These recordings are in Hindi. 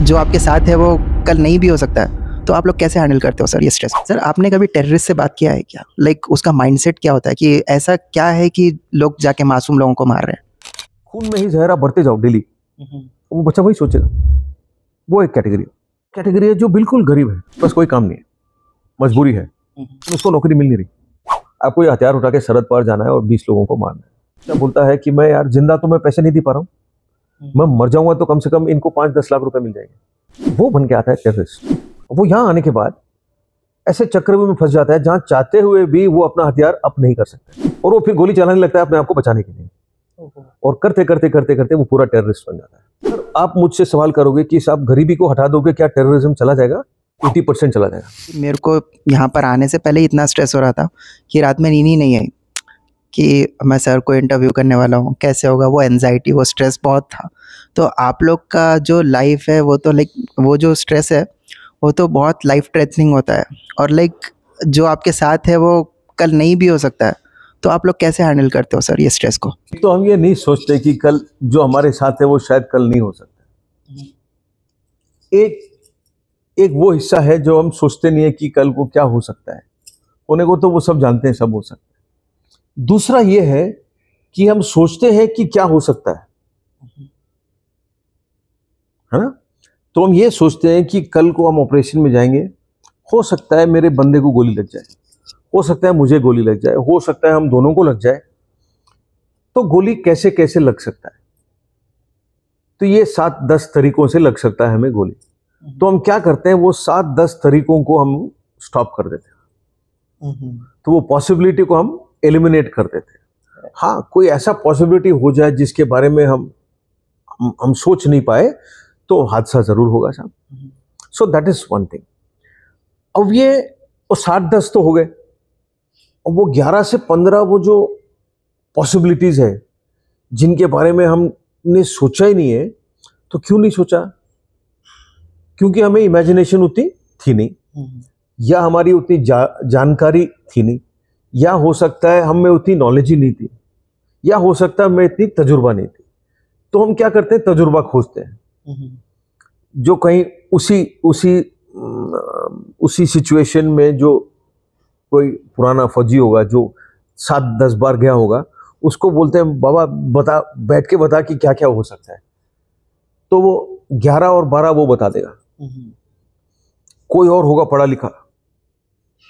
जो आपके साथ है वो कल नहीं भी हो सकता है, तो आप लोग कैसे हैंडल करते हो सर ये स्ट्रेस? सर आपने कभी टेररिस्ट से बात किया है क्या? लाइक उसका माइंडसेट क्या होता है कि ऐसा क्या है कि लोग जाके मासूम लोगों को मार रहे हैं? खून में ही जहरा भरते जाओ डेली, वो बच्चा वही सोचेगा। वो एक कैटेगरी है जो बिल्कुल गरीब है, बस कोई काम नहीं है, मजबूरी है, उसको नौकरी मिल नहीं रही। आपको ये हथियार उठा के सरहद पार जाना है और 20 लोगों को मारना है। क्या बोलता है कि मैं यार जिंदा तो मैं पैसे नहीं दे पा रहा हूँ, मैं मर जाऊंगा तो कम से कम इनको 5-10 लाख रुपए मिल जाएंगे। वो बन के आता है टेररिस्ट। वो यहाँ आने के बाद ऐसे चक्रव्यूह में फंस जाता है जहां चाहते हुए भी वो अपना हथियार अप नहीं कर सकते, और वो फिर गोली चलाने लगता है अपने आप को बचाने के लिए, और करते करते करते करते वो पूरा टेररिस्ट बन जाता है। सर आप मुझसे सवाल करोगे कि साहब गरीबी को हटा दोगे क्या टेररिज्म चला जाएगा? 80% चला जाएगा। मेरे को यहाँ पर आने से पहले इतना स्ट्रेस हो रहा था कि रात में नींद ही नहीं आई कि मैं सर को इंटरव्यू करने वाला हूँ, कैसे होगा। वो एनजाइटी, वो स्ट्रेस बहुत था। तो आप लोग का जो लाइफ है वो तो लाइक वो जो स्ट्रेस है वो तो बहुत लाइफ थ्रेटनिंग होता है, और लाइक जो आपके साथ है वो कल नहीं भी हो सकता है, तो आप लोग कैसे हैंडल करते हो सर ये स्ट्रेस को? तो हम ये नहीं सोचते कि कल जो हमारे साथ है वो शायद कल नहीं हो सकता। एक वो हिस्सा है जो हम सोचते नहीं है कि कल को क्या हो सकता है, होने को तो वो सब जानते हैं, सब हो सकता है। दूसरा ये है कि हम सोचते हैं कि क्या हो सकता है ना? तो हम ये सोचते हैं कि कल को हम ऑपरेशन में जाएंगे, हो सकता है मेरे बंदे को गोली लग जाए, हो सकता है मुझे गोली लग जाए, हो सकता है हम दोनों को लग जाए। तो गोली कैसे कैसे लग सकता है? तो ये 7-10 तरीकों से लग सकता है हमें गोली। तो हम क्या करते हैं, वो 7-10 तरीकों को हम स्टॉप कर देते हैं। तो वो पॉसिबिलिटी को हम एलिमिनेट कर देते हैं। हाँ, कोई ऐसा पॉसिबिलिटी हो जाए जिसके बारे में हम सोच नहीं पाए, तो हादसा जरूर होगा साहब। So that is one thing. अब ये 7-10 तो हो गए, अब वो 11 से 15 वो जो पॉसिबिलिटीज है जिनके बारे में हमने सोचा ही नहीं है। तो क्यों नहीं सोचा? क्योंकि हमें इमेजिनेशन उतनी थी नहीं, या हमारी उतनी जानकारी थी नहीं, या हो सकता है हम में उतनी नॉलेज ही नहीं थी, या हो सकता है हमें इतनी तजुर्बा नहीं थी। तो हम क्या करते हैं, तजुर्बा खोजते हैं जो कहीं उसी सिचुएशन में जो कोई पुराना फौजी होगा जो 7-10 बार गया होगा, उसको बोलते हैं बाबा बता, बैठ के बता कि क्या क्या हो सकता है। तो वो 11 और 12 वो बता देगा। कोई और होगा पढ़ा लिखा,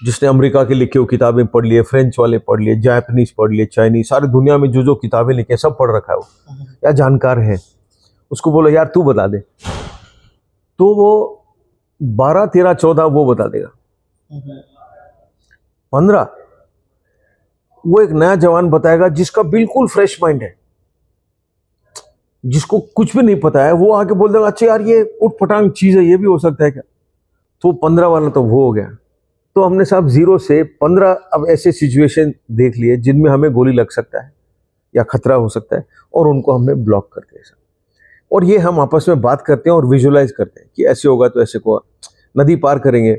जिसने अमेरिका के लिखे हुए किताबें पढ़ लिए, फ्रेंच वाले पढ़ लिए, जापानीज पढ़ लिए, चाइनीज, सारी दुनिया में जो जो किताबें लिखे सब पढ़ रखा है वो, या जानकार है, उसको बोलो यार तू बता दे, तो वो 12, 13, 14 वो बता देगा। 15 वो एक नया जवान बताएगा जिसका बिल्कुल फ्रेश माइंड है, जिसको कुछ भी नहीं पता है, वो आके बोल देगा अच्छा यार ये उठ पटांग चीज है, ये भी हो सकता है क्या? तो 15 वाला तो वो हो गया। तो हमने साहब 0 से 15 अब ऐसे सिचुएशन देख लिए जिनमें हमें गोली लग सकता है या खतरा हो सकता है, और उनको हमने ब्लॉक कर दिया। और ये हम आपस में बात करते हैं और विजुअलाइज करते हैं कि ऐसे होगा तो ऐसे को। नदी पार करेंगे,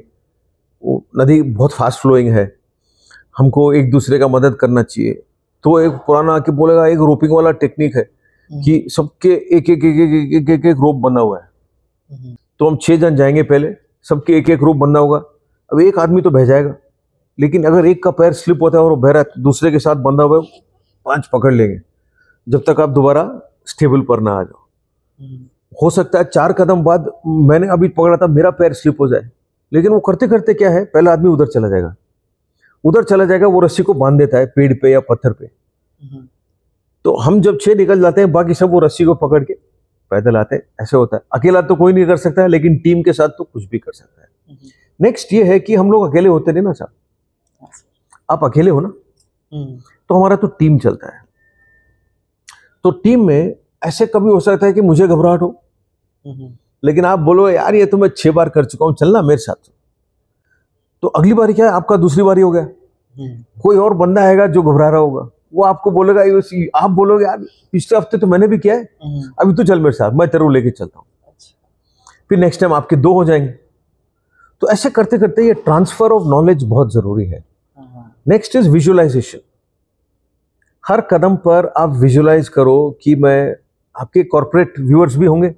वो नदी बहुत फास्ट फ्लोइंग है, हमको एक दूसरे का मदद करना चाहिए। तो एक पुराना आके बोलेगा, एक रोपिंग वाला टेक्निक है कि सबके एक एक एक एक एक एक एक रोप बना हुआ है। तो हम 6 जन जाएंगे, पहले सबके एक एक रोप बंधा होगा। अब एक आदमी तो बह जाएगा, लेकिन अगर एक का पैर स्लिप होता है और वो बह रहा है, दूसरे के साथ बंधा हुआ है, 5 पकड़ लेंगे जब तक आप दोबारा स्टेबल पर ना आ जाओ। हो सकता है 4 कदम बाद मैंने अभी पकड़ा था, मेरा पैर स्लिप हो जाए, लेकिन वो करते करते क्या है, पहला आदमी उधर चला जाएगा, वो रस्सी को बांध देता है पेड़ पे या पत्थर पे। तो हम जब 6 निकल जाते हैं, बाकी सब वो रस्सी को पकड़ के पैदल आते हैं। ऐसे होता है। अकेला तो कोई नहीं कर सकता है, लेकिन टीम के साथ तो कुछ भी कर सकता है। नेक्स्ट ये है कि हम लोग अकेले होते नहीं ना साहब, आप अकेले हो ना, तो हमारा तो टीम चलता है। तो टीम में ऐसे कभी हो सकता है कि मुझे घबराहट हो, लेकिन आप बोलो यार ये तो मैं 6 बार कर चुका हूं, चलना मेरे साथ। तो अगली बारी क्या है, आपका दूसरी बारी हो गया, कोई और बंदा आएगा जो घबरा रहा होगा, वो आपको बोलेगा, आप बोलोगे यार पिछले हफ्ते तो मैंने भी किया है, अभी तो चल मेरे साथ, मैं तेरे को लेके चलता हूँ। फिर नेक्स्ट टाइम आपके 2 हो जाएंगे। तो ऐसे करते करते ये ट्रांसफर ऑफ नॉलेज बहुत जरूरी है। Next is visualisation. हर कदम पर आप विजुअलाइज करो कि मैं, आपके कॉर्पोरेट व्यूअर्स भी होंगे,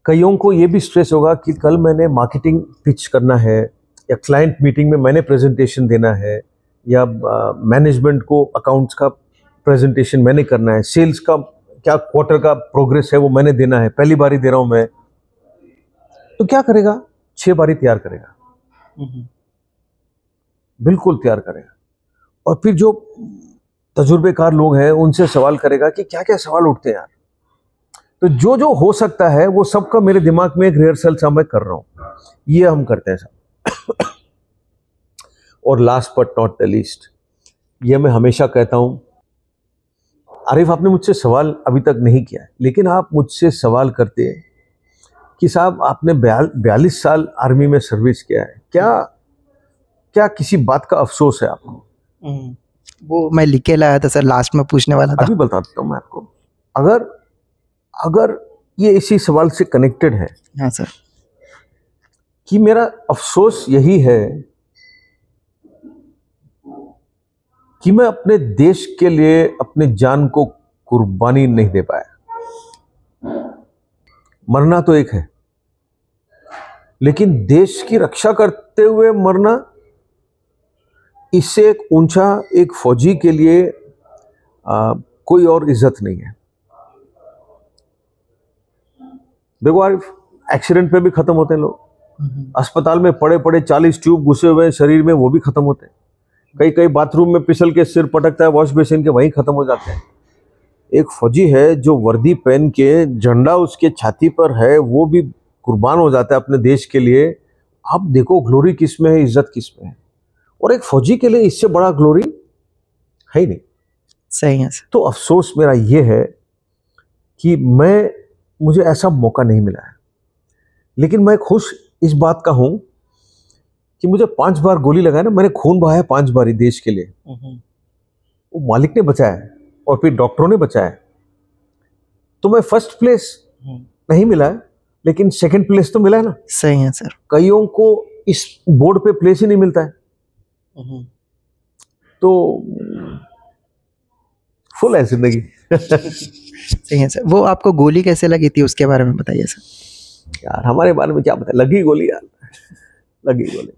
कईयों को ये भी स्ट्रेस होगा कि कल मैंने मार्केटिंग पिच करना है, या क्लाइंट मीटिंग में मैंने प्रेजेंटेशन देना है, या मैनेजमेंट को अकाउंट्स का प्रेजेंटेशन मैंने करना है, सेल्स का क्या क्वार्टर का प्रोग्रेस है वो मैंने देना है, पहली बारी दे रहा हूं मैं, तो क्या करेगा? 6 बारी तैयार करेगा, बिल्कुल तैयार करेगा। और फिर जो तजुर्बेकार लोग हैं उनसे सवाल करेगा कि क्या क्या सवाल उठते हैं यार। तो जो जो हो सकता है वो सबका मेरे दिमाग में एक रिहर्सल सा मैं कर रहा हूं, ये हम करते हैं सब। और last but not the least, ये मैं हमेशा कहता हूं, आरिफ आपने मुझसे सवाल अभी तक नहीं किया है, लेकिन आप मुझसे सवाल करते हैं कि साहब आपने 42 साल आर्मी में सर्विस किया है, क्या किसी बात का अफसोस है आपको? वो मैं लिख के लाया था सर, लास्ट में पूछने वाला था। अभी बता देता हूं मैं आपको। अगर ये इसी सवाल से कनेक्टेड है, हाँ सर, कि मेरा अफसोस यही है कि मैं अपने देश के लिए अपने जान को कुर्बानी नहीं दे पाया। मरना तो एक है, लेकिन देश की रक्षा करते हुए मरना, इससे एक ऊंचा एक फौजी के लिए कोई और इज्जत नहीं है। देखो आरिफ, एक्सीडेंट पे भी खत्म होते हैं लोग, अस्पताल में पड़े पड़े 40 ट्यूब घुसे हुए शरीर में, वो भी खत्म होते हैं। कई बाथरूम में फिसल के सिर पटकता है वॉश बेसिन के, वहीं खत्म हो जाते हैं। एक फौजी है जो वर्दी पहन के झंडा उसके छाती पर है, वो भी कुर्बान हो जाता है अपने देश के लिए। आप देखो ग्लोरी किस में है, इज्जत किस में है। और एक फौजी के लिए इससे बड़ा ग्लोरी है ही नहीं। सही है सर। तो अफसोस मेरा ये है कि मुझे ऐसा मौका नहीं मिला है, लेकिन मैं खुश इस बात का हूं कि मुझे 5 बार गोली लगाया ना, मैंने खून बहाया 5 बार देश के लिए। वो मालिक ने बचाया और फिर डॉक्टरों ने बचाया। तो मैं फर्स्ट प्लेस नहीं मिला है, लेकिन सेकंड प्लेस तो मिला है ना। सही है सर। कईयों को इस बोर्ड पे प्लेस ही नहीं मिलता है। तो फुल है जिंदगी। सही है सर। वो आपको गोली कैसे लगी थी उसके बारे में बताइए सर। यार हमारे बारे में क्या पता, लगी गोली यार, लगी गोली।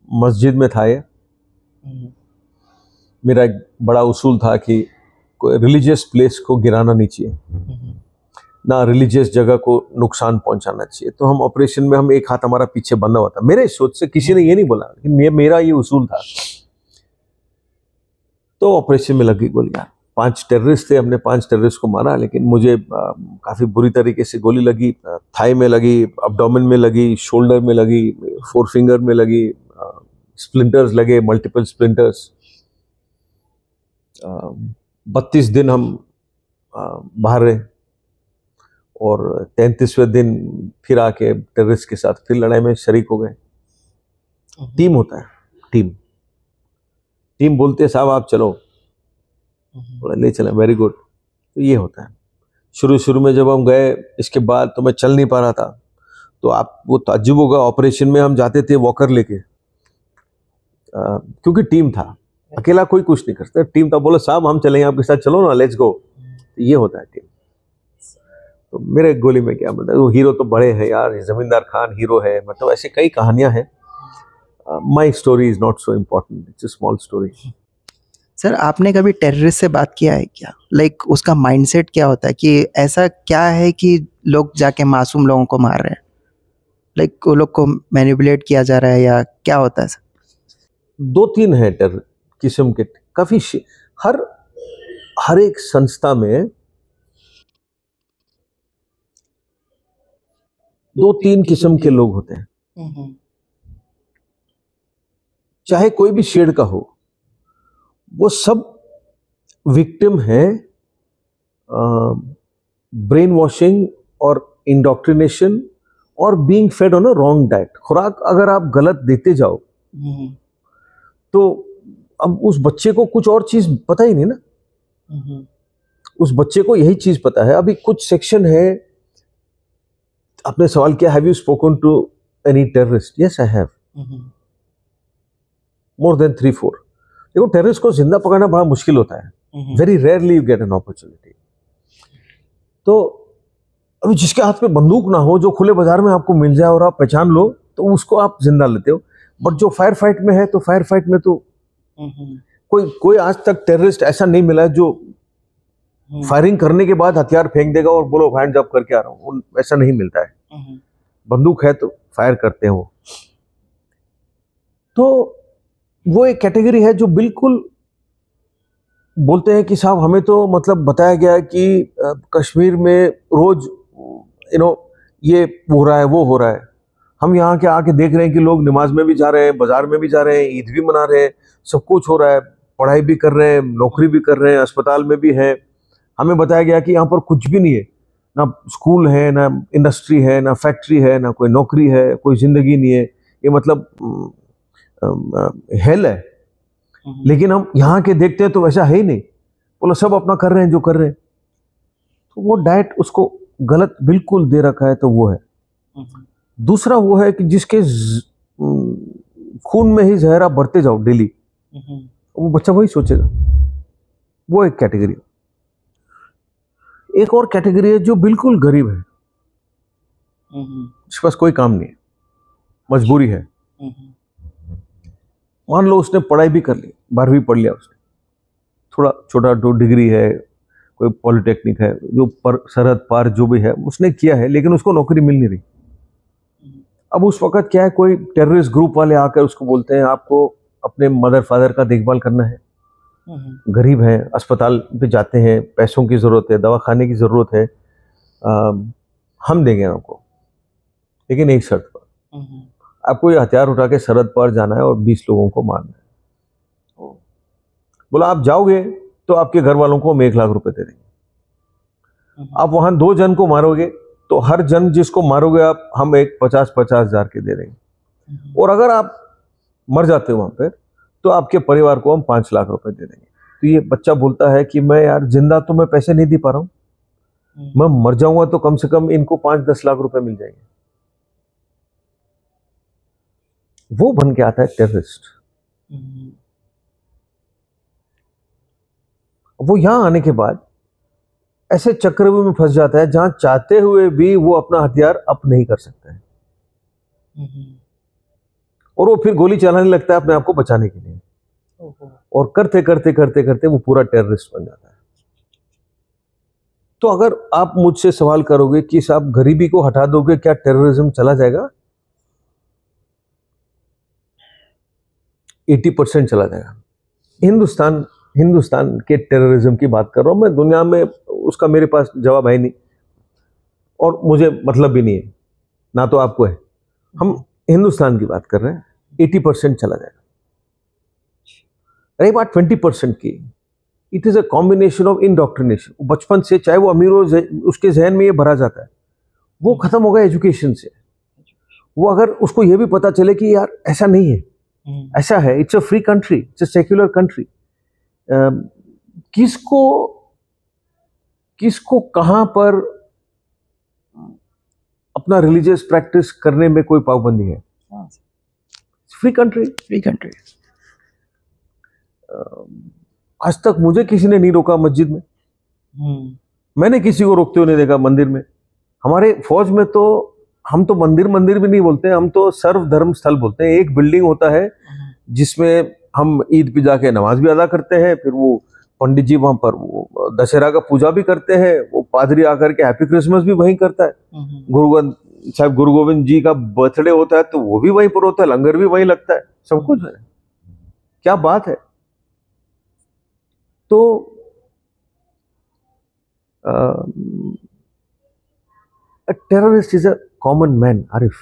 मस्जिद में था ये। मेरा एक बड़ा उसूल था कि कोई रिलीजियस प्लेस को गिराना नहीं चाहिए, ना रिलीजियस जगह को नुकसान पहुंचाना चाहिए। तो हम ऑपरेशन में, हम एक हाथ हमारा पीछे बंधा हुआ था। मेरे सोच से किसी ने ये नहीं बोला, लेकिन मेरा ये उसूल था। तो ऑपरेशन में लगी गोली यार। 5 टेररिस्ट थे, हमने 5 टेररिस्ट को मारा, लेकिन मुझे काफ़ी बुरी तरीके से गोली लगी। थाई में लगी, अब्डोमेन में लगी, शोल्डर में लगी, 4 फिंगर में लगी, स्प्लिंटर्स लगे, मल्टीपल स्प्लिंटर्स। 32 दिन हम बाहर रहे और 33वें दिन फिर आके टेररिस्ट के साथ फिर लड़ाई में शरीक हो गए। टीम होता है, टीम बोलते साहब आप चलो, बोला ले चले, वेरी गुड। तो ये होता है। शुरू में जब हम गए, इसके बाद तो मैं चल नहीं पा रहा था। तो आप वो ताज्जुब होगा, ऑपरेशन में हम जाते थे वॉकर लेके, क्योंकि टीम था, अकेला कोई कुछ नहीं करता। टीम था, बोला साहब हम चलेंगे आपके साथ, चलो ना, लेट्स गो। तो ये होता है टीम। तो मेरे गोली में क्या मतलब, वो हीरो तो बड़े हैं यार, जमींदार खान हीरो है, मतलब ऐसे कई कहानियां हैं। My story is not so important, it's a small story. Sir आपने कभी टेररिस्ट से बात किया है क्या? लाइक उसका माइंडसेट क्या होता है, कि ऐसा क्या है कि लोग जाके मासूम लोगों को मार रहे हैं? लाइक वो लोग को मैनिपुलेट किया जा रहा है या क्या होता है सर? 2-3 है टेरर किस्म के, काफी हर एक संस्था में 2-3 किस्म के लोग होते हैं, चाहे कोई भी शेड का हो। वो सब विक्टिम है ब्रेन वॉशिंग और इंडोक्ट्रिनेशन और being fade on a wrong diet. खुराक अगर आप गलत देते जाओ तो अब उस बच्चे को कुछ और चीज पता ही नहीं ना। उस बच्चे को यही चीज पता है। अभी कुछ सेक्शन है, आपने सवाल किया have you spoken to any terrorist? Yes I have, more than 3-4। देखो टेररिस्ट को जिंदा पकड़ना बड़ा मुश्किल होता है, very rarely you get an opportunity. तो अभी जिसके हाथ में बंदूक ना हो, जो खुले बाजार में आपको मिल जाए और आप पहचान लो, तो उसको आप जिंदा लेते हो। बट जो फायर फाइट में है, तो फायर फाइट में तो कोई आज तक टेररिस्ट ऐसा नहीं मिला जो फायरिंग करने के बाद हथियार फेंक देगा और बोलो हैंड अप करके आ रहा हूँ, ऐसा नहीं मिलता है। बंदूक है तो फायर करते हैं वो। तो वो एक कैटेगरी है जो बिल्कुल बोलते हैं कि साहब हमें तो मतलब बताया गया है कि कश्मीर में रोज ये हो रहा है, वो हो रहा है। हम यहाँ के आके देख रहे हैं कि लोग नमाज में भी जा रहे हैं, बाजार में भी जा रहे हैं, ईद भी मना रहे हैं, सब कुछ हो रहा है, पढ़ाई भी कर रहे हैं, नौकरी भी कर रहे हैं, अस्पताल में भी है। हमें बताया गया कि यहाँ पर कुछ भी नहीं है, ना स्कूल है, ना इंडस्ट्री है, ना फैक्ट्री है, ना कोई नौकरी है, कोई जिंदगी नहीं है, ये मतलब हेल है। लेकिन हम यहाँ के देखते हैं तो वैसा है ही नहीं, बोलो सब अपना कर रहे हैं जो कर रहे हैं। तो वो डाइट उसको गलत बिल्कुल दे रखा है, तो वो है। दूसरा वो है कि जिसके खून में ही जहर आप भरते जाओ डेली, वो बच्चा वही सोचेगा। वो एक कैटेगरी। एक और कैटेगरी है जो बिल्कुल गरीब है, जिसके पास कोई काम नहीं है, मजबूरी है। मान लो उसने पढ़ाई भी कर ली, 12वीं पढ़ लिया उसने, थोड़ा छोटा डिग्री है, कोई पॉलिटेक्निक है, जो सरहद पार जो भी है उसने किया है, लेकिन उसको नौकरी मिल नहीं रही। अब उस वक्त क्या है, कोई टेररिस्ट ग्रुप वाले आकर उसको बोलते हैं आपको अपने मदर फादर का देखभाल करना है, गरीब है, अस्पताल पे जाते हैं, पैसों की ज़रूरत है, दवा खाने की ज़रूरत है, हम देंगे आपको, लेकिन एक शर्त पर, आपको ये हथियार उठा के सरहद पार जाना है और 20 लोगों को मारना है। बोला आप जाओगे तो आपके घर वालों को हम 1 लाख रुपए दे देंगे। आप वहां 2 जन को मारोगे तो हर जन जिसको मारोगे आप, हम एक 50-50 हजार के दे देंगे। और अगर आप मर जाते हो वहां पर, तो आपके परिवार को हम 5 लाख रुपए दे देंगे। तो ये बच्चा बोलता है कि मैं यार जिंदा तो मैं पैसे नहीं दे पा रहा हूँ, मैं मर जाऊंगा तो कम से कम इनको 5-10 लाख रुपए मिल जाएंगे। वो बन के आता है टेररिस्ट। वो यहां आने के बाद ऐसे चक्रव्यूह में फंस जाता है जहां चाहते हुए भी वो अपना हथियार अप नहीं कर सकता है, और वो फिर गोली चलाने लगता है अपने आप को बचाने के लिए, और करते करते करते करते वो पूरा टेररिस्ट बन जाता है। तो अगर आप मुझसे सवाल करोगे कि साहब गरीबी को हटा दोगे क्या टेररिज्म चला जाएगा? 80% चला जाएगा। हिंदुस्तान के टेररिज्म की बात कर रहा हूं मैं, दुनिया में उसका मेरे पास जवाब है नहीं, और मुझे मतलब भी नहीं है, ना तो आपको है। हम हिंदुस्तान की बात कर रहे हैं, 80% चला जाएगा। रही बात 20% की, it is a combination of indoctrination. बचपन से, चाहे वो अमीर हो, उसके जहन में ये भरा जाता है, वो खत्म होगा एजुकेशन से। वो अगर उसको ये भी पता चले कि यार ऐसा नहीं है, ऐसा है, it's a free country, it's a secular country, किसको कहां पर अपना रिलीजियस प्रैक्टिस करने में कोई पाबंदी है? Free country. आज तक मुझे किसी ने नहीं रोका मस्जिद में, मैंने किसी को रोकते हुए नहीं देखा मंदिर में। हमारे फौज में तो हम तो मंदिर भी नहीं बोलते, हम तो सर्व धर्म स्थल बोलते हैं। एक बिल्डिंग होता है जिसमें हम ईद पे जाके नमाज भी अदा करते हैं, फिर वो पंडित जी वहां पर वो दशहरा का पूजा भी करते हैं, वो पादरी आकर के हैप्पी क्रिसमस भी वहीं करता है, गुरु गोविंद जी का बर्थडे होता है तो वो भी वहीं पर होता है, लंगर भी वहीं लगता है, सब कुछ है। क्या बात है। तो terrorist is a common man Arif,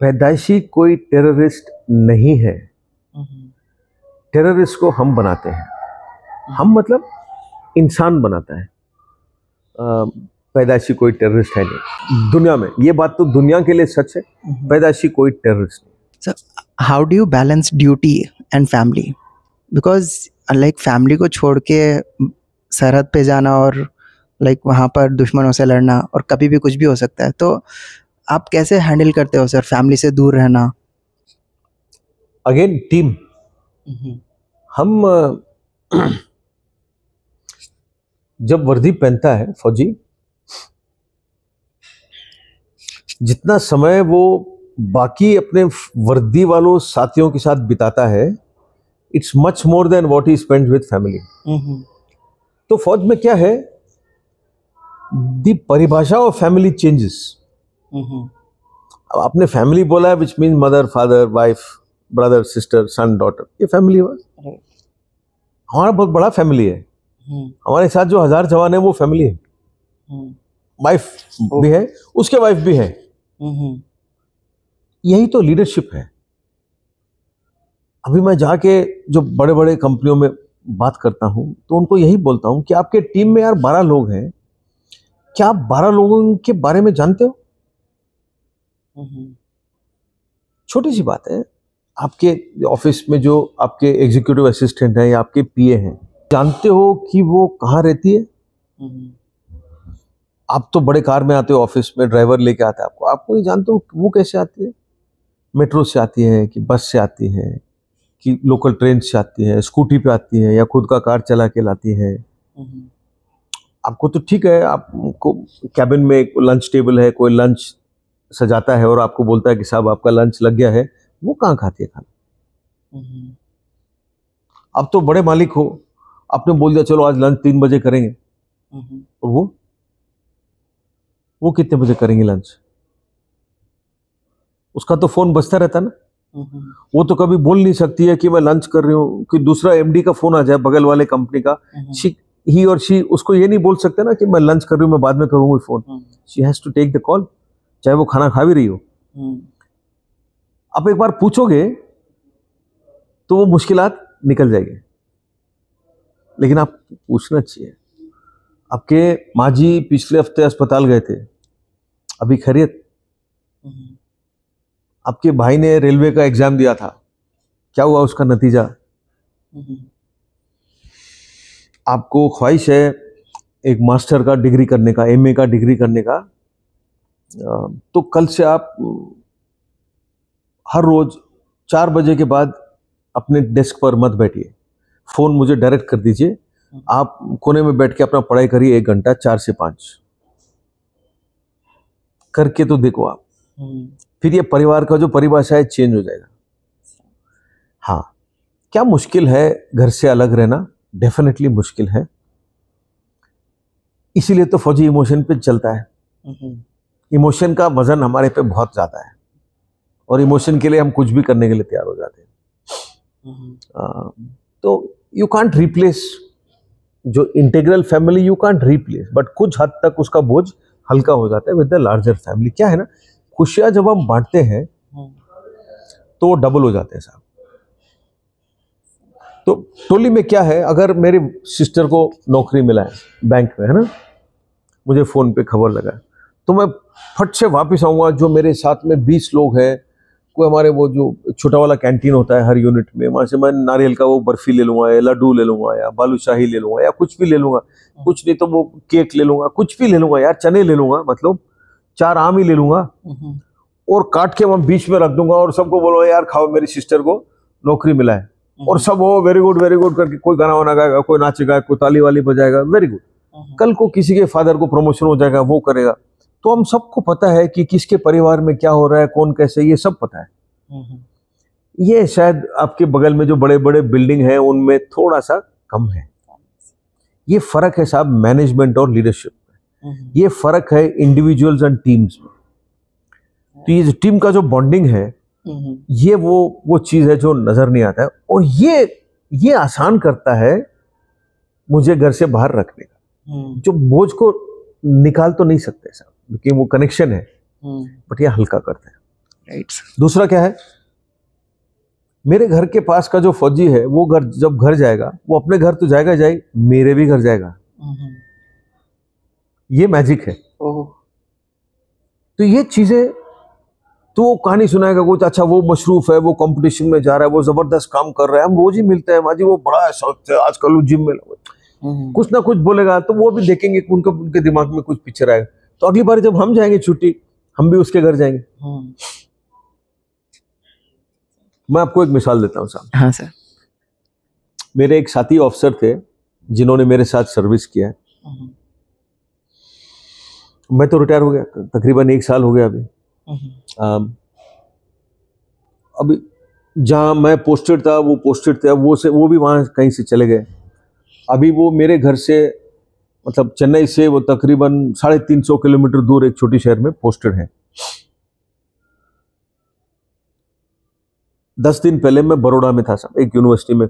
पैदाइशी कोई टेररिस्ट नहीं है। टेररिस्ट को हम बनाते हैं, हम मतलब इंसान बनाता है, पैदाइशी कोई टेररिस्ट है नहीं दुनिया में। ये बात तो दुनिया के लिए सच है, पैदाइशी कोई टेररिस्ट नहीं। So how do you balance duty and family? Because like family को छोड़ के सरहद पे जाना और लाइक वहाँ पर दुश्मनों से लड़ना, और कभी भी कुछ भी हो सकता है, तो आप कैसे हैंडल करते हो सर फैमिली से दूर रहना? Again team. हम जब वर्दी पहनता है फौजी, जितना समय वो बाकी अपने वर्दी वालों साथियों के साथ बिताता है, it's much more than what he spend with family. तो फौज में क्या है, दी परिभाषा ऑफ फैमिली चेंजेस। अब आपने फैमिली बोला है, which mean mother, father, wife, brother, sister, son, daughter, ये फैमिली हुआ। हमारा बहुत बड़ा फैमिली है। हमारे साथ जो 1000 जवान है वो फैमिली है। वाइफ भी है, उसके वाइफ भी है। यही तो लीडरशिप है। अभी मैं जाके जो बड़े बड़े कंपनियों में बात करता हूं तो उनको यही बोलता हूं कि आपके टीम में यार 12 लोग हैं, क्या आप 12 लोगों के बारे में जानते हो? छोटी सी बात है। आपके ऑफिस में जो आपके एग्जीक्यूटिव असिस्टेंट हैं या आपके पीए हैं, जानते हो कि वो कहाँ रहती है? आप तो बड़े कार में आते हो, ऑफिस में ड्राइवर लेके आता है आपको, आपको नहीं जानते हो वो कैसे आती है, मेट्रो से आती है कि बस से आती है कि लोकल ट्रेन से आती है, स्कूटी पे आती है या खुद का कार चला के लाती है। आपको तो ठीक है, आपको कैबिन में लंच टेबल है, कोई लंच सजाता है और आपको बोलता है कि साहब आपका लंच लग गया है, वो कहाँ खाती है खाना? अब तो बड़े मालिक हो, आपने बोल दिया चलो आज लंच 3 बजे करेंगे, और वो कितने बजे करेंगे लंच? उसका तो फोन बजता रहता ना। वो तो कभी बोल नहीं सकती है कि मैं लंच कर रही हूँ, कि दूसरा एमडी का फोन आ जाए बगल वाले कंपनी का, ही और शी उसको ये नहीं बोल सकते ना कि मैं लंच कर रही हूँ, मैं बाद में करूंगी phone. She has to take the call, चाहे वो खाना खा भी रही हो। आप एक बार पूछोगे तो वो मुश्किलात निकल जाएगी, लेकिन आप पूछना चाहिए। आपके माँ जी पिछले हफ्ते अस्पताल गए थे, अभी खैरियत? आपके भाई ने रेलवे का एग्जाम दिया था, क्या हुआ उसका नतीजा? आपको ख्वाहिश है एक मास्टर का डिग्री करने का, एमए का डिग्री करने का, तो कल से आप हर रोज 4 बजे के बाद अपने डेस्क पर मत बैठिए, फोन मुझे डायरेक्ट कर दीजिए। आप कोने में बैठ के अपना पढ़ाई करिए 1 घंटा, 4 से 5 करके तो देखो आप। फिर ये परिवार का जो परिभाषा है चेंज हो जाएगा। हाँ, क्या मुश्किल है घर से अलग रहना? डेफिनेटली मुश्किल है, इसीलिए तो फौजी इमोशन पे चलता है। इमोशन का वजन हमारे पे बहुत ज्यादा है और इमोशन के लिए हम कुछ भी करने के लिए तैयार हो जाते हैं। तो यू कांट रिप्लेस जो integral family, you can't replace, but कुछ हद तक उसका बोझ हल्का हो जाता है विद द लार्जर फैमिली। क्या है ना, खुशियां जब हम बांटते हैं तो वो डबल हो जाते हैं साहब। तो टोली में क्या है, अगर मेरी सिस्टर को नौकरी मिला है बैंक में, है ना, मुझे फोन पे खबर लगा, तो मैं फट से वापस आऊंगा। जो मेरे साथ में 20 लोग हैं, कोई हमारे वो जो छोटा वाला कैंटीन होता है हर यूनिट में, वहां से मैं नारियल का वो बर्फी ले लूंगा या लड्डू ले लूंगा या बालूशाही ले लूंगा या कुछ भी ले लूंगा, कुछ नहीं तो वो केक ले लूंगा, कुछ भी ले लूंगा यार, चने ले लूंगा, मतलब 4 आम ही ले लूंगा और काट के मैं बीच में रख दूंगा और सबको बोलो यार खाओ, मेरी सिस्टर को नौकरी मिला है। और सब वो वेरी गुड करके कोई गाना वाना गाएगा, कोई नाचेगा, कोई ताली वाली बजाएगा, वेरी गुड। कल को किसी के फादर को प्रमोशन हो जाएगा, वो करेगा। तो हम सबको पता है कि किसके परिवार में क्या हो रहा है, कौन कैसे, ये सब पता है। ये शायद आपके बगल में जो बड़े बड़े बिल्डिंग है उनमें थोड़ा सा कम है। ये फर्क है साहब मैनेजमेंट और लीडरशिप में। ये फर्क है इंडिविजुअल्स एंड टीम्स में। तो ये जो टीम का जो बॉन्डिंग है, ये वो चीज है जो नजर नहीं आता है, और ये आसान करता है मुझे घर से बाहर रखने का। जो बोझ को निकाल तो नहीं सकते साहब, क्योंकि वो कनेक्शन है, बट ये हल्का करते हैं। राइट। दूसरा क्या है, मेरे घर के पास का जो फौजी है वो जब घर जाएगा, वो अपने घर तो जाएगा जाए, मेरे भी घर जाएगा। ये मैजिक है। तो ये चीजें, तो वो कहानी सुनाएगा कुछ, अच्छा वो मशरूफ है, वो कंपटीशन में जा रहा है, वो जबरदस्त काम कर रहा है, हम रोज ही मिलते हैं माजी, वो बड़ा शौक है आजकल वो जिम में कुछ ना कुछ बोलेगा, तो वो भी देखेंगे कि उनके दिमाग में कुछ पिक्चर आएगा। तो अगली बार जब हम जाएंगे छुट्टी, हम भी उसके घर जाएंगे। मैं आपको एक मिसाल देता हूँ साहब। हाँ सर। मेरे एक साथी ऑफिसर थे जिन्होंने मेरे साथ सर्विस किया है। मैं तो रिटायर हो गया, तकरीबन 1 साल हो गया अभी। अभी जहाँ मैं पोस्टेड था वो पोस्टेड थे, अब वो भी वहाँ कहीं से चले गए। अभी वो मेरे घर से मतलब चेन्नई से वो तकरीबन 350 किलोमीटर दूर एक छोटी शहर में पोस्टेड है। 10 दिन पहले मैं बड़ौदा में था साहब, एक यूनिवर्सिटी में।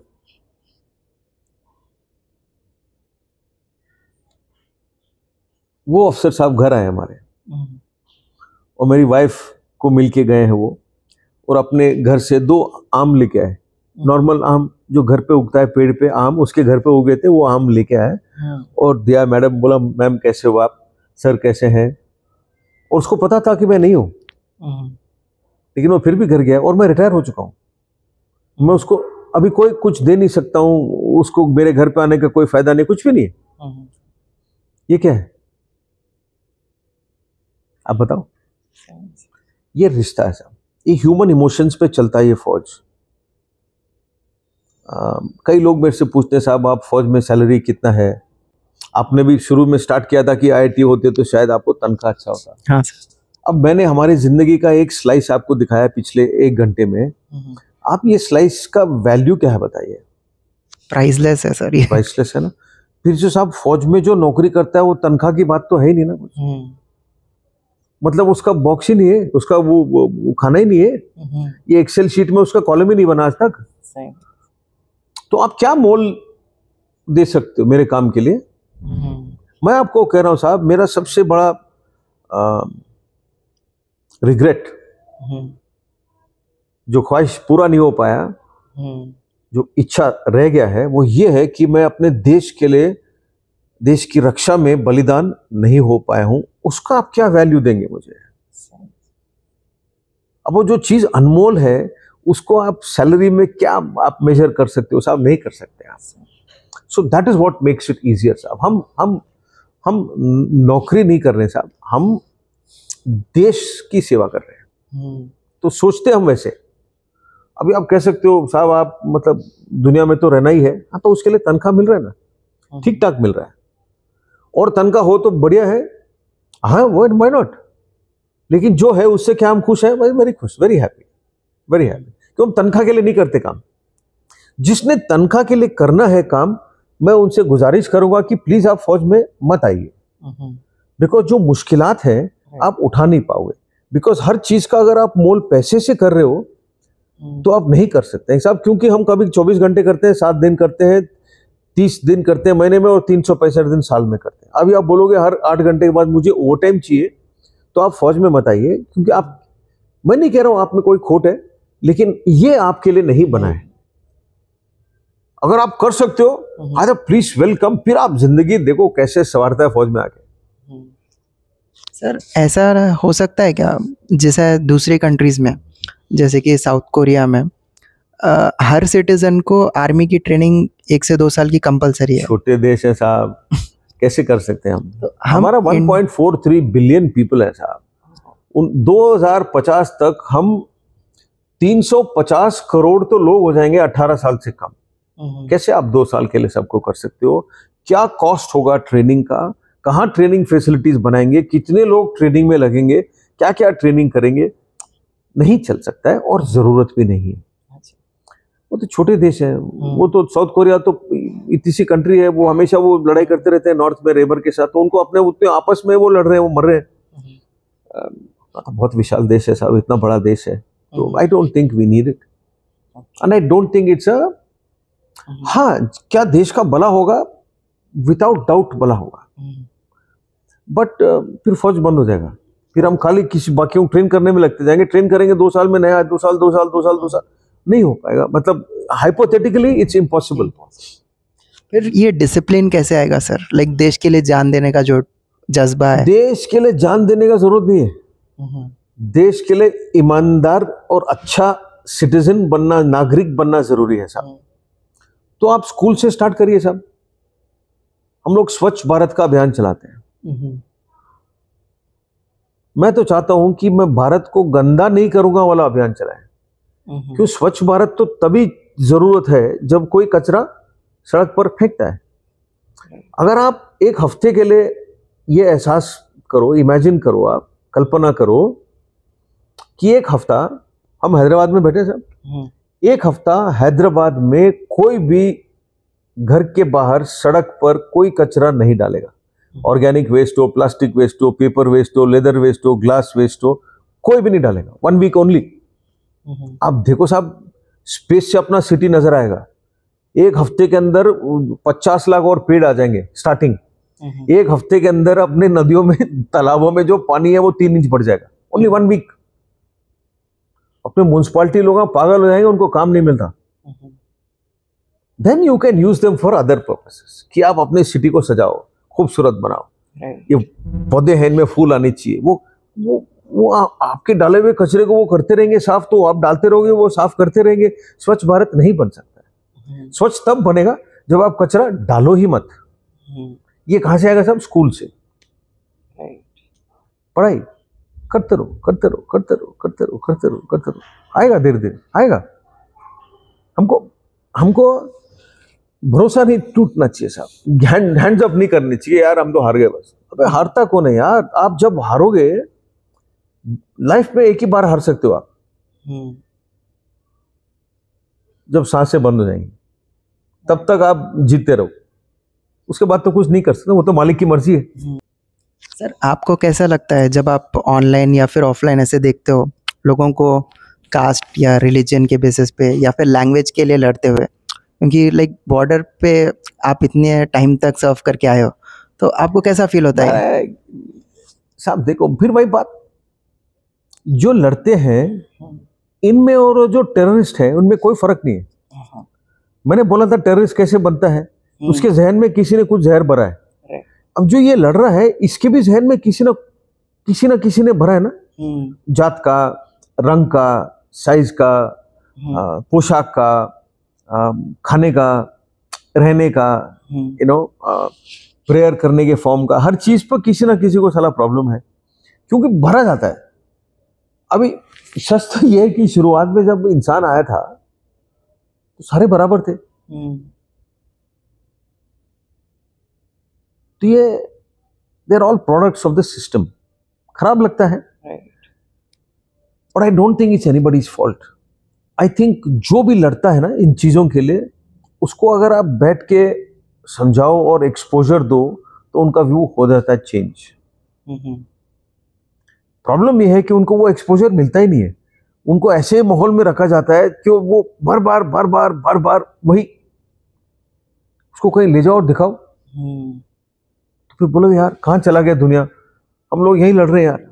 वो अफसर साहब घर आए हमारे और मेरी वाइफ को मिलके गए हैं वो, और अपने घर से 2 आम लेके आए। नॉर्मल आम जो घर पे उगता है पेड़ पे आम, उसके घर पे उगे थे, वो आम लेके आए और दिया। मैडम बोला मैम कैसे हो आप, सर कैसे हैं। और उसको पता था कि मैं नहीं हूं, लेकिन वो फिर भी घर गया। और मैं रिटायर हो चुका हूं, मैं उसको अभी कोई कुछ दे नहीं सकता हूं, उसको मेरे घर पे आने का कोई फायदा नहीं, कुछ भी नहीं है। ये क्या है आप बताओ। ये रिश्ता है साहब, ये ह्यूमन इमोशंस पे चलता है ये फौज। कई लोग मेरे से पूछते हैं साहब आप फौज में सैलरी कितना है। आपने भी शुरू में स्टार्ट किया था कि आईआईटी होते तो शायद आपको तनख्वाह अच्छा होता। हाँ सर। अब मैंने हमारी जिंदगी का एक स्लाइस आपको दिखाया पिछले 1 घंटे में। आप ये स्लाइस का वैल्यू क्या है बताइए। प्राइसलेस है सर ये। प्राइसलेस है ना। फिर जो साहब फौज में जो नौकरी करता है वो तनख्वाह की बात तो है ही नहीं ना कुछ। मतलब उसका बॉक्स ही नहीं है, उसका वो खाना ही नहीं है। ये एक्सेल शीट में उसका कॉलम ही नहीं बना आज तक। तो आप क्या मोल दे सकते हो मेरे काम के लिए। मैं आपको कह रहा हूं साहब, मेरा सबसे बड़ा रिग्रेट, जो ख्वाहिश पूरा नहीं हो पाया, जो इच्छा रह गया है, वो ये है कि मैं अपने देश के लिए, देश की रक्षा में बलिदान नहीं हो पाया हूं। उसका आप क्या वैल्यू देंगे मुझे। अब वो जो चीज अनमोल है उसको आप सैलरी में क्या आप मेजर कर सकते हो साहब, नहीं कर सकते आप। So that is what makes it easier साहब। हम नौकरी नहीं कर रहे साहब, हम देश की सेवा कर रहे हैं। तो सोचते हम वैसे। अभी आप कह सकते हो साहब आप मतलब दुनिया में तो रहना ही है, हाँ तो उसके लिए तनख्वाह मिल रहा है ना, ठीक ठाक मिल रहा है, और तनख्वाह हो तो बढ़िया है, हाँ व्हाई नॉट। लेकिन जो है उससे क्या हम खुश हैं, वेरी खुश, वेरी हैप्पी, वेरी हैप्पी। क्यों हम तनख्वाह के लिए नहीं करते काम। जिसने तनख्वाह के लिए करना है काम, मैं उनसे गुजारिश करूंगा कि प्लीज आप फौज में मत आइए। बिकॉज जो मुश्किलात है आप उठा नहीं पाओगे। बिकॉज हर चीज का अगर आप मोल पैसे से कर रहे हो तो आप नहीं कर सकते साहब। क्योंकि हम कभी 24 घंटे करते हैं, 7 दिन करते हैं, 30 दिन करते हैं महीने में, और 365 दिन साल में करते हैं। अभी आप बोलोगे हर 8 घंटे के बाद मुझे ओवर टाइम चाहिए, तो आप फौज में मत आइए। क्योंकि आप, मैं नहीं कह रहा हूं आप में कोई खोट है, लेकिन ये आपके लिए नहीं बना है। अगर आप कर सकते हो आज प्लीज वेलकम। फिर आप जिंदगी देखो कैसे संवारता है फौज में आके। सर ऐसा हो सकता है क्या, जैसा दूसरी कंट्रीज में, जैसे कि साउथ कोरिया में हर सिटीजन को आर्मी की ट्रेनिंग 1 से 2 साल की कंपलसरी है। छोटे देश है साहब, कैसे कर सकते हैं हम। तो हमारा 1.43 बिलियन पीपल है साहब। उन 2050 तक हम 350 करोड़ तो लोग हो जाएंगे 18 साल से कम। कैसे आप 2 साल के लिए सबको कर सकते हो। क्या कॉस्ट होगा ट्रेनिंग का, कहाँ ट्रेनिंग फैसिलिटीज बनाएंगे, कितने लोग ट्रेनिंग में लगेंगे, क्या क्या ट्रेनिंग करेंगे। नहीं चल सकता है और जरूरत भी नहीं है। वो तो छोटे देश है। वो तो साउथ कोरिया तो इतनी सी कंट्री है, वो हमेशा वो लड़ाई करते रहते हैं नॉर्थ में रेबर के साथ, तो उनको अपने उतने आपस में वो लड़ रहे हैं, वो मर रहे हैं। बहुत विशाल देश है साहब, इतना बड़ा देश है। तो I don't think we need it, and I don't think it's a, हाँ क्या देश का भला होगा, विदाउट डाउट भला होगा, बट फिर फौज बंद हो जाएगा। फिर हम खाली किसी बाकियों को ट्रेन करने में लगते जाएंगे। ट्रेन करेंगे 2 साल में नया, 2 साल नहीं हो पाएगा। मतलब हाइपोथेटिकली इट्स इम्पॉसिबल। फिर ये डिसिप्लिन कैसे आएगा सर, लाइक देश के लिए जान देने का जो जज्बा है। देश के लिए जान देने का जरूरत नहीं है। देश के लिए ईमानदार और अच्छा सिटीजन बनना, नागरिक बनना जरूरी है साहब। तो आप स्कूल से स्टार्ट करिए साहब। हम लोग स्वच्छ भारत का अभियान चलाते हैं। मैं तो चाहता हूं कि मैं भारत को गंदा नहीं करूंगा वाला अभियान चलाएं। क्यों स्वच्छ भारत तो तभी जरूरत है जब कोई कचरा सड़क पर फेंकता है। अगर आप 1 हफ्ते के लिए ये एहसास करो, इमेजिन करो, आप कल्पना करो कि एक हफ्ता हम हैदराबाद में बैठे साहब, एक हफ्ता हैदराबाद में कोई भी घर के बाहर सड़क पर कोई कचरा नहीं डालेगा। ऑर्गेनिक वेस्ट हो, प्लास्टिक वेस्ट हो, पेपर वेस्ट हो, लेदर वेस्ट हो, ग्लास वेस्ट हो, कोई भी नहीं डालेगा। 1 वीक ओनली। आप देखो साहब, स्पेस से अपना सिटी नजर आएगा। एक हफ्ते के अंदर 50 लाख और पेड़ आ जाएंगे स्टार्टिंग। एक हफ्ते के अंदर अपने नदियों में, तालाबों में जो पानी है वो 3 इंच बढ़ जाएगा। Only 1 week. अपने म्युनिसिपालिटी लोग पागल हो जाएंगे, उनको काम नहीं मिलता। Then you can use them for other purposes, कि आप अपने सिटी को सजाओ, खूबसूरत बनाओ। ये पौधे हैं, इनमें फूल आने चाहिए। वो आपके डाले हुए कचरे को वो करते रहेंगे साफ, तो आप डालते रहोगे, वो साफ करते रहेंगे। स्वच्छ भारत नहीं बन सकता है। स्वच्छ तब बनेगा जब आप कचरा डालो ही मत। ये कहां से आएगा साहब? स्कूल से। पढ़ाई करते रहो, करते रहो, करते रहो, करते रहो, करते रहो, करते रहो, आएगा, धीरे धीरे आएगा। हमको भरोसा नहीं टूटना चाहिए साहब। हैंड्स अप नहीं करनी चाहिए यार, हम तो हार गए बस। अबे हारता कौन है यार? आप जब हारोगे, लाइफ में एक ही बार हार सकते हो आप, जब सांसें बंद हो जाएंगी। तब तक आप जीतते रहो, उसके बाद तो कुछ नहीं कर सकते, वो तो मालिक की मर्जी है। सर, आपको कैसा लगता है जब आप ऑनलाइन या फिर ऑफलाइन ऐसे देखते हो लोगों को कास्ट या रिलीजन के बेसिस पे या फिर लैंग्वेज के लिए लड़ते हुए? क्योंकि लाइक बॉर्डर पे आप इतने टाइम तक सर्व करके आए हो, तो आपको कैसा फील होता है? साहब देखो, फिर वही बात, जो लड़ते हैं इनमें और जो टेररिस्ट हैं उनमें कोई फर्क नहीं है। मैंने बोला था टेररिस्ट कैसे बनता है, उसके जहन में किसी ने कुछ जहर भरा है। अब जो ये लड़ रहा है, इसके भी जहन में किसी ना किसी ने भरा है ना, जात का, रंग का, साइज का, पोशाक का, खाने का, रहने का, प्रेयर करने के फॉर्म का, हर चीज पर किसी ना किसी को साला प्रॉब्लम है, क्योंकि भरा जाता है। अभी सच तो यह है कि शुरुआत में जब इंसान आया था तो सारे बराबर थे। तो ये they are all products of the system. खराब लगता है, और I don't think it's anybody's fault. I think जो भी लड़ता है ना इन चीजों के लिए, उसको अगर आप बैठ के समझाओ और एक्सपोजर दो तो उनका व्यू हो जाता है चेंज। प्रॉब्लम यह है कि उनको वो एक्सपोजर मिलता ही नहीं है। उनको ऐसे माहौल में रखा जाता है कि वो बार बार वही, उसको कहीं ले जाओ और दिखाओ, तो फिर बोलो यार कहाँ चला गया दुनिया, हम लोग यहीं लड़ रहे हैं यार,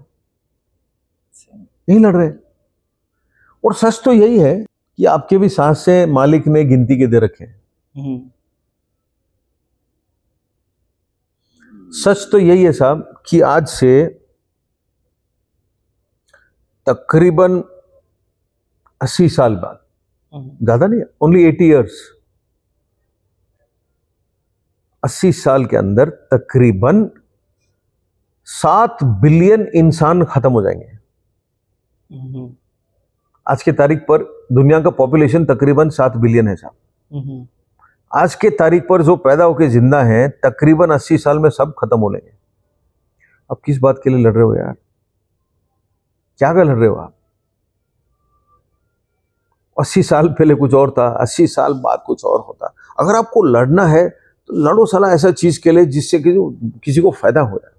यहीं लड़ रहे हैं। और सच तो यही है कि आपके भी सांसें मालिक ने गिनती के दे रखे हैं। सच तो यही है साहब कि आज से तकरीबन 80 साल बाद, ज्यादा नहीं, ओनली 80 ईयर्स, 80 साल के अंदर तकरीबन 7 बिलियन इंसान खत्म हो जाएंगे। आज के तारीख पर दुनिया का पॉपुलेशन तकरीबन 7 बिलियन है साहब। आज के तारीख पर जो पैदा होकर जिंदा हैं तकरीबन 80 साल में सब खत्म हो लेंगे। अब किस बात के लिए लड़ रहे हो यार? क्या कर लड़ रहे हो आप? 80 साल पहले कुछ और था, 80 साल बाद कुछ और होता। अगर आपको लड़ना है तो लड़ो साला ऐसा चीज के लिए जिससे किसी को फायदा हो जाए,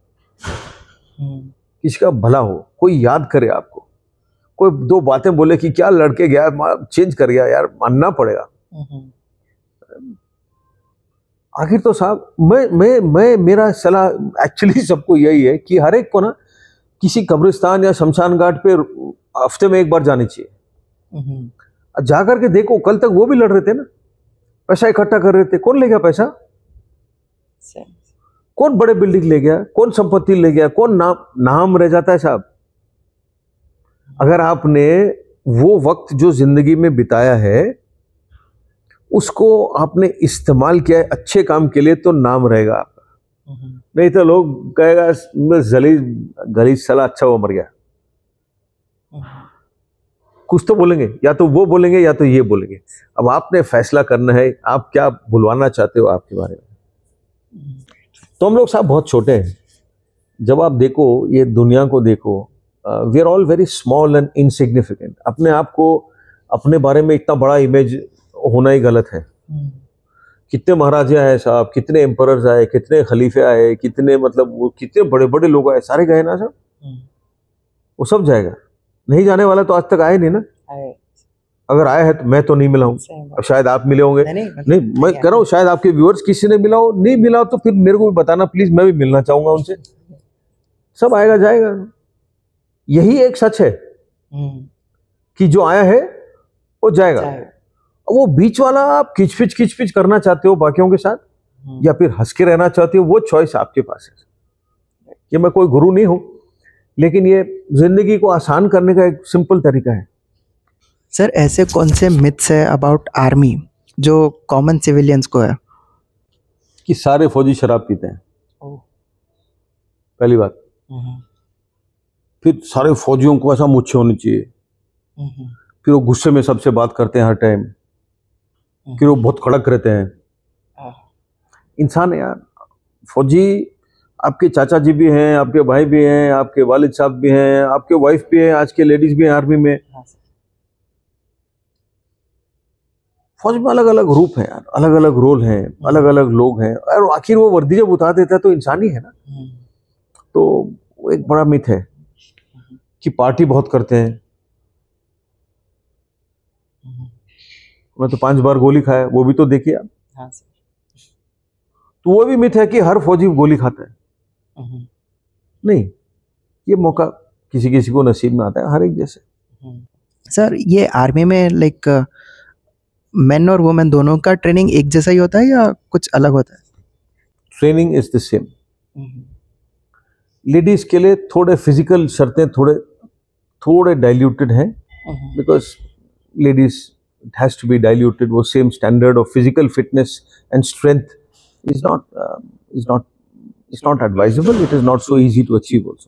किसी का भला हो, कोई याद करे आपको, कोई 2 बातें बोले कि क्या लड़के गया, चेंज कर गया यार, मानना पड़ेगा। आखिर तो साहब मैं मेरा सलाह एक्चुअली सबको यही है कि हर एक को ना किसी कब्रिस्तान या शमशान घाट पे हफ्ते में 1 बार जानी चाहिए। जाकर के देखो, कल तक वो भी लड़ रहे थे ना, पैसा इकट्ठा कर रहे थे, कौन ले गया पैसा? कौन बड़े बिल्डिंग ले गया, कौन संपत्ति ले गया, कौन नाम रह जाता है साहब। अगर आपने वो वक्त जो जिंदगी में बिताया है उसको आपने इस्तेमाल किया है अच्छे काम के लिए तो नाम रहेगा आपका। नहीं तो लोग कहेगा गलीज साला अच्छा वो मर गया। कुछ तो बोलेंगे, या तो वो बोलेंगे या तो ये बोलेंगे। अब आपने फैसला करना है आप क्या बुलवाना चाहते हो आपके बारे में। तो हम लोग साहब बहुत छोटे हैं। जब आप देखो ये दुनिया को देखो, we are all very small and insignificant. अपने आप को, अपने बारे में इतना बड़ा इमेज होना ही गलत है. कितने महाराजे आए साहब, कितने एम्परर्स आए, कितने खलीफे आए, कितने मतलब वो कितने बड़े बड़े लोग आए, सारे गए ना साहब. वो सब जाएगा. नहीं जाने वाला तो आज तक आए नहीं ना. अगर आया है तो मैं तो नहीं मिला हूँ. अब शायद आप मिले होंगे. नहीं मैं कह रहा हूँ शायद आपके व्यूअर्स किसी ने मिला हो. नहीं मिला हो तो फिर मेरे को भी बताना प्लीज, मैं भी मिलना चाहूंगा उनसे. सब आएगा जाएगा. यही एक सच है कि जो आया है वो जाएगा. वो बीच वाला आप किचपिच करना चाहते हो बाकियों के साथ, या फिर हंस के रहना चाहते हो, वो चॉइस आपके पास है. ये मैं कोई गुरु नहीं हूं, लेकिन ये जिंदगी को आसान करने का एक सिंपल तरीका है. सर ऐसे कौन से मिथ्स है अबाउट आर्मी जो कॉमन सिविलियंस को है? कि सारे फौजी शराब पीते हैं, पहली बात. फिर सारे फौजियों को ऐसा मुच्छे होनी चाहिए. फिर वो गुस्से में सबसे बात करते हैं हर टाइम. फिर वो बहुत कड़क रहते हैं. इंसान है यार. फौजी आपके चाचा जी भी हैं, आपके भाई भी हैं, आपके वालिद साहब भी हैं, आपके वाइफ भी हैं, आज के लेडीज भी हैं आर्मी में. फौज में अलग अलग रूप हैं यार, अलग अलग रोल हैं, अलग अलग लोग हैं. और आखिर वो वर्दी जब उतार देता है तो इंसान ही है ना. तो वो एक बड़ा मिथ है कि पार्टी बहुत करते हैं. मैं तो 5 बार गोली खाया, वो भी तो देखिए आप. तो वो भी मिथ है कि हर फौजी गोली खाता है. नहीं, ये मौका किसी किसी को नसीब में आता है, हर एक जैसे. सर ये आर्मी में लाइक मेन और वुमेन दोनों का ट्रेनिंग एक जैसा ही होता है या कुछ अलग होता है? Training is the same. Ladies के लिए थोड़े फिजिकल शर्तें थोड़े डाइल्यूटेड हैं, because ladies it has to be diluted. वो same standard of physical fitness and strength is not advisable. It is not so easy to achieve also.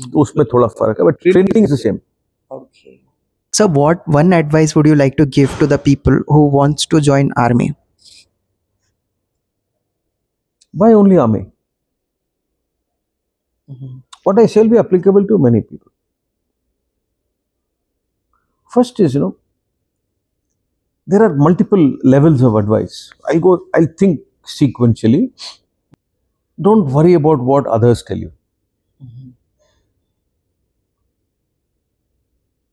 तो उसमें थोड़ा फर्क है, but training is the same. Okay. So what one advice would you like to give to the people who wants to join army? Why only army? What I say will be applicable to many people. First is, there are multiple levels of advice. I'll think sequentially. Don't worry about what others tell you.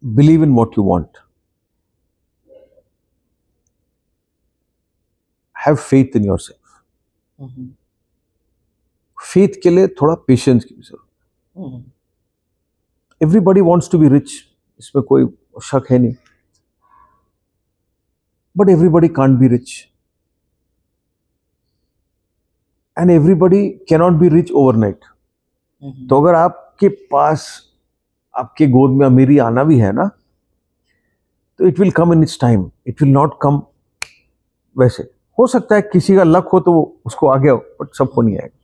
Believe in what you want. Have faith in yourself. Faith के लिए थोड़ा patience की जरूरत है. Everybody wants to be rich. इसमें कोई शक है नहीं. But everybody can't be rich. And everybody cannot be rich overnight. तो अगर आपके पास, आपके गोद में अमीरी आना भी है ना, तो it will come in its time. It will not come वैसे. हो सकता है किसी का लक हो तो उसको आ गया हो, बट सबको नहीं आएगा.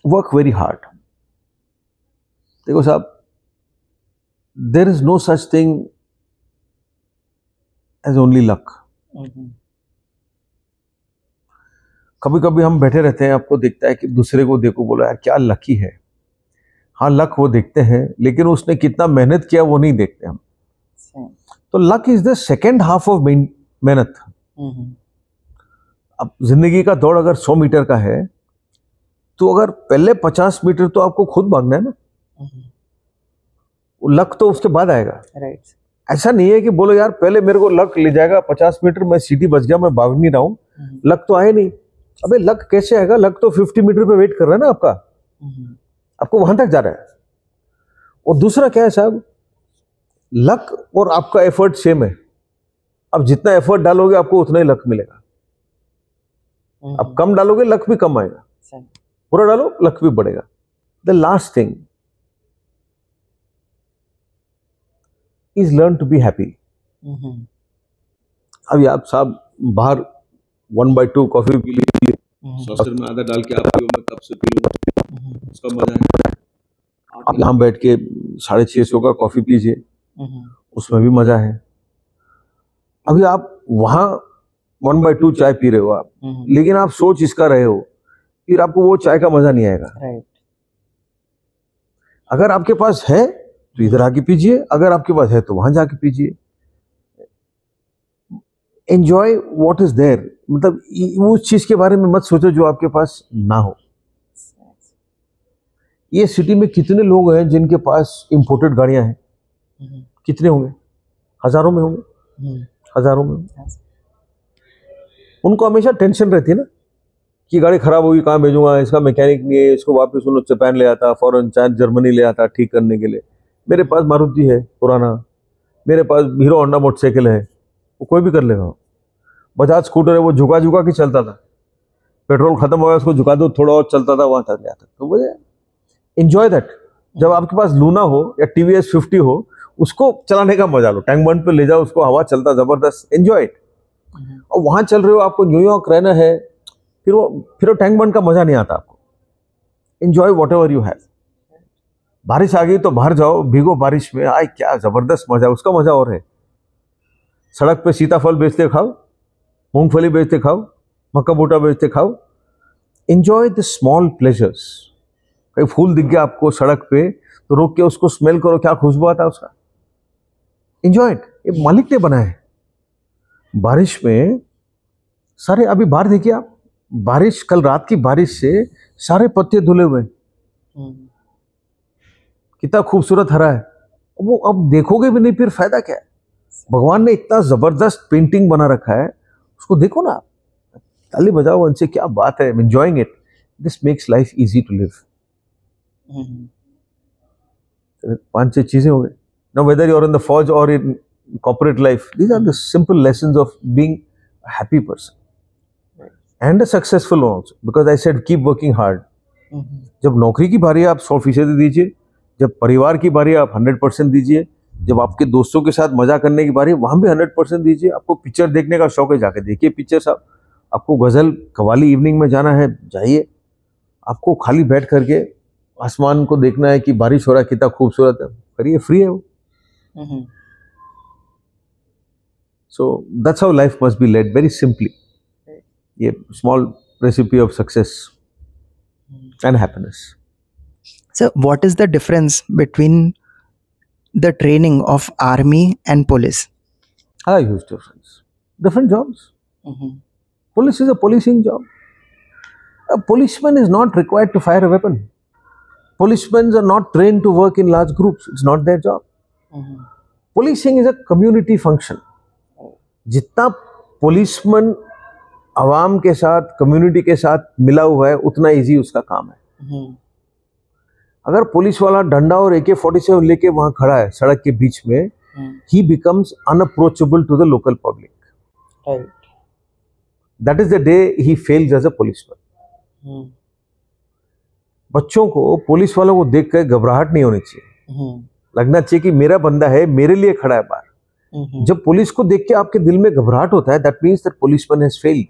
Work very hard. देखो साहब, there is no such thing as only luck. कभी कभी हम बैठे रहते हैं, आपको दिखता है कि दूसरे को देखो, बोलो यार क्या लकी है. हाँ लक वो देखते हैं, लेकिन उसने कितना मेहनत किया वो नहीं देखते हम. तो luck is the second half of मेहनत. अब जिंदगी का दौड़ अगर 100 मीटर का है, तो अगर पहले 50 मीटर तो आपको खुद भागना है ना. लक तो उसके बाद आएगा. राइट. ऐसा नहीं है कि बोलो यार पहले मेरे को लक ले जाएगा 50 मीटर, मैं सीटी बच गया, मैं भाग नहीं रहा हूं, लक तो आए नहीं. अबे लक कैसे आएगा? लक तो 50 मीटर पे वेट कर रहा है ना आपका. आपको वहां तक जा रहा है. और दूसरा क्या है साहब, लक और आपका एफर्ट सेम है. अब जितना एफर्ट डालोगे आपको उतना ही लक मिलेगा. अब कम डालोगे लक भी कम आएगा, पूरा डालो लक भी बढ़ेगा. The last thing is learn to be happy. अभी आप साहब बाहर 1/2 कॉफी पी लीजिए, सॉसर में आधा डाल के आप पियो, मैं कप से पी लूंगा, उसका मजा है. आप यहाँ बैठ के 650 का कॉफी पीजिए, उसमें भी मजा है. अभी आप वहां 1/2 चाय पी रहे हो आप, लेकिन आप सोच इसका रहे हो, फिर आपको वो चाय का मजा नहीं आएगा. अगर आपके पास है तो इधर आके पीजिए, अगर आपके पास है तो वहां जाके पीजिए। एंजॉय व्हाट इज देयर, मतलब उस चीज के बारे में मत सोचो जो आपके पास ना हो। ये सिटी में कितने लोग हैं जिनके पास इंपोर्टेड गाड़ियां हैं? कितने होंगे? हजारों में होंगे, हजारों में। उनको हमेशा टेंशन रहती है ना कि गाड़ी खराब होगी, कहाँ भेजूंगा, इसका मैकेनिक नहीं है, इसको वापस उन लोग जापान ले आता, फॉरेन चाहे जर्मनी ले आता ठीक करने के लिए। मेरे पास मारुति है पुराना, मेरे पास हीरो होंडा मोटरसाइकिल है, वो कोई भी कर लेगा। बजाज स्कूटर है, वो झुका झुका के चलता था, पेट्रोल खत्म हो गया उसको झुका दो थोड़ा और चलता था, वहां तक आता। तो मुझे एंजॉय दैट। जब आपके पास लूना हो या टीवीएस 50 हो, उसको चलाने का मजा लो, टैंक बंड पे ले जाओ उसको, हवा चलता जबरदस्त, एंजॉय इट। और वहां चल रहे हो, आपको न्यूयॉर्क रहना है, फिर वो टैंक बंड का मजा नहीं आता आपको। Enjoy what ever you have. बारिश आ गई तो बाहर जाओ, भीगो बारिश में, आए क्या जबरदस्त मजा, उसका मजा और है। सड़क पे सीताफल बेचते खाओ, मूंगफली बेचते खाओ, मक्का बूटा बेचते खाओ। Enjoy the small pleasures. कहीं फूल दिख गया आपको सड़क पे तो रोक के उसको स्मेल करो, क्या खुशबू आता है उसका। एंजॉय इट, ये मालिक ने बनाया है। बारिश में सारे, अभी बाहर देखिए आप, बारिश, कल रात की बारिश से सारे पत्ते धुले हुए, कितना खूबसूरत हरा है। वो अब देखोगे भी नहीं, फिर फायदा क्या है। भगवान ने इतना जबरदस्त पेंटिंग बना रखा है, उसको देखो ना, ताली बजाओ उनसे, क्या बात है। Enjoying it, this makes life easy to live. 5-6 चीजें हो गई। Now whether you are in the फौज और इन corporate life, these are the simple lessons of being a happy person and a successful one also, because I said keep working hard. जब नौकरी की बारी आप 100% दीजिए, जब परिवार की बारी आप 100% दीजिए, जब आपके दोस्तों के साथ मजा करने की बारी वहां भी 100% दीजिए। आपको पिक्चर देखने का शौक है, जाके देखिए पिक्चर साहब। आपको गजल कवाली इवनिंग में जाना है, जाइए। आपको खाली बैठ करके आसमान को देखना है कि बारिश हो रहा है, कितना खूबसूरत है, करिए, फ्री है वो। So that's how life must be led, very simply. A small recipe of success and happiness. So what is the difference between the training of army and police? Huge difference. Different jobs. Police is a policing job. A policeman is not required to fire a weapon. Policemen are not trained to work in large groups. It's not their job. Policing is a community function. जितना पुलिसमैन आवाम के साथ, कम्युनिटी के साथ मिला हुआ है, उतना इजी उसका काम है। अगर पुलिस वाला डंडा और AK-47 लेके वहां खड़ा है सड़क के बीच में, he becomes unapproachable to the local public. Right. That is the day he fails as a policeman. बच्चों को, पुलिस वालों को देख कर घबराहट नहीं होनी चाहिए, लगना चाहिए कि मेरा बंदा है, मेरे लिए खड़ा है बाहर। जब पुलिस को देख के आपके दिल में घबराहट होता है, that means that policeman has failed.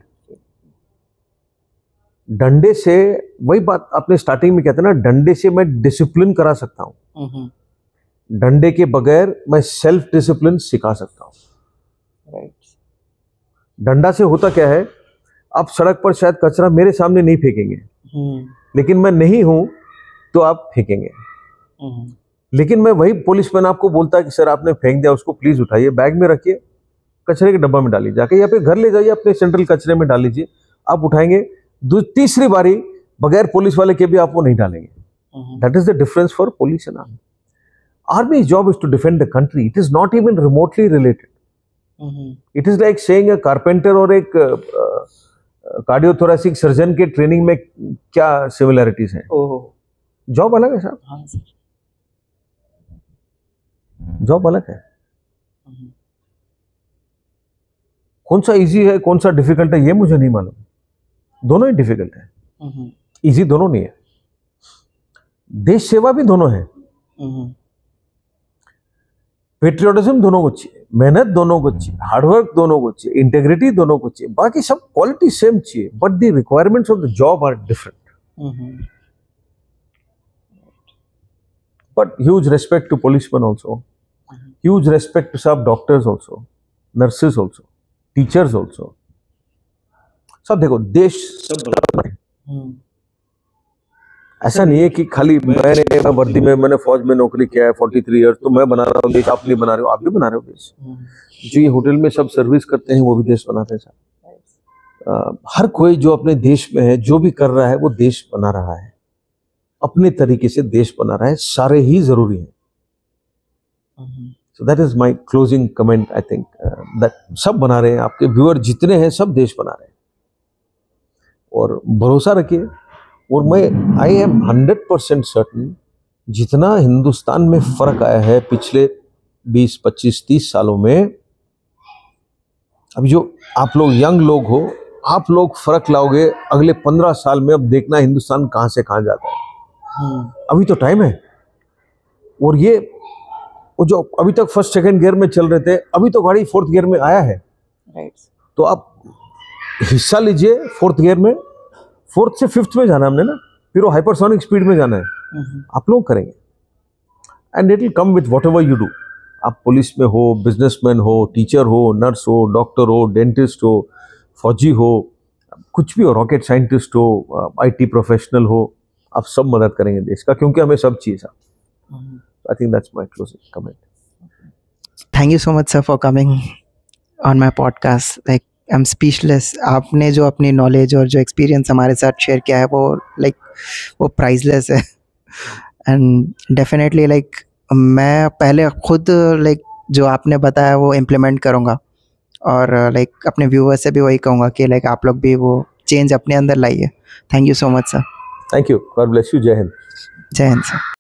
डंडे से, वही बात आपने स्टार्टिंग में कहते ना, डंडे से मैं डिसिप्लिन करा सकता हूं, डंडे के बगैर मैं सेल्फ डिसिप्लिन सिखा सकता हूं। डंडा से होता क्या है, आप सड़क पर शायद कचरा मेरे सामने नहीं फेंकेंगे, लेकिन मैं नहीं हूं तो आप फेंकेंगे। लेकिन मैं वही पुलिसमैन आपको बोलता है कि सर आपने फेंक दिया, उसको प्लीज उठाइए, बैग में रखिए, कचरे के डब्बा में डालिए जाके, या फिर घर ले जाइए अपने सेंट्रल कचरे में डाल लीजिए। आप उठाएंगे, तीसरी बारी बगैर पुलिस वाले के भी आप वो नहीं डालेंगे। That is the difference for police and army. Army job is to defend the country, it is not even remotely related. It is like saying a carpenter और एक कार्डियोथोरेसिक सर्जन के ट्रेनिंग में क्या सिमिलरिटीज हैं। जॉब अलग है साहब, जॉब अलग है। कौन सा इजी है, कौन सा डिफिकल्ट है, ये मुझे नहीं मालूम। दोनों ही डिफिकल्ट है, इजी दोनों नहीं है। देश सेवा भी दोनों है, पेट्रियोटिज्म दोनों को चाहिए, मेहनत दोनों को चाहिए, हार्डवर्क दोनों को चाहिए, इंटेग्रिटी दोनों को चाहिए, बाकी सब क्वालिटी सेम चाहिए, but the requirements of the job are different. But huge respect to policemen also, huge respect to सब doctors also, nurses also, teachers also. सब देखो, देश सब है, ऐसा नहीं है कि खाली मैंने वर्दी में, मैंने फौज में नौकरी किया है 43 ईयर्स, तो मैं बना रहा हूँ देश, आप नहीं बना रहे हो, आप भी बना रहे हो देश। जो ये होटल में सब सर्विस करते हैं वो भी देश बनाते हैं साहब। हर कोई जो अपने देश में है, जो भी कर रहा है वो देश बना रहा है, अपने तरीके से देश बना रहा है, सारे ही जरूरी हैं। So that is my closing comment. I think that सब बना रहे हैं, आपके व्यूअर जितने हैं सब देश बना रहे हैं, और भरोसा रखिए। और मैं आई एम 100% सर्टन, जितना हिंदुस्तान में फर्क आया है पिछले 20, 25, 30 सालों में, अभी जो आप लोग यंग लोग हो, आप लोग फर्क लाओगे अगले 15 साल में। अब देखना हिंदुस्तान कहां से कहां जाता है। अभी तो टाइम है। और ये वो जो अभी तक फर्स्ट सेकंड गियर में चल रहे थे, अभी तो गाड़ी फोर्थ गियर में आया है। तो आप हिस्सा लीजिए फोर्थ गियर में, फोर्थ से फिफ्थ में जाना हमने ना, फिर वो हाइपरसोनिक स्पीड में जाना है। आप लोग करेंगे, and it will come with what ever you do. आप पुलिस में हो, बिजनेसमैन हो, टीचर हो, नर्स हो, डॉक्टर हो, डेंटिस्ट हो, फौजी हो, कुछ भी हो, रॉकेट साइंटिस्ट हो, IT प्रोफेशनल हो, आप सब मदद करेंगे देश का, क्योंकि हमें सब चाहिए साहब। I think that's my closing comment. Thank you so much sir for coming on my podcast. Like I am speechless. आपने जो अपनी नॉलेज और जो एक्सपीरियंस हमारे साथ शेयर किया है वो वो प्राइसलेस है। एंड डेफिनेटली मैं पहले खुद जो आपने बताया वो इम्प्लीमेंट करूँगा, और अपने व्यूअर्स से भी वही कहूँगा कि आप लोग भी वो चेंज अपने अंदर लाइए। Thank you so much sir. Thank you. God bless you. जय हिंद। जय हिंद सर।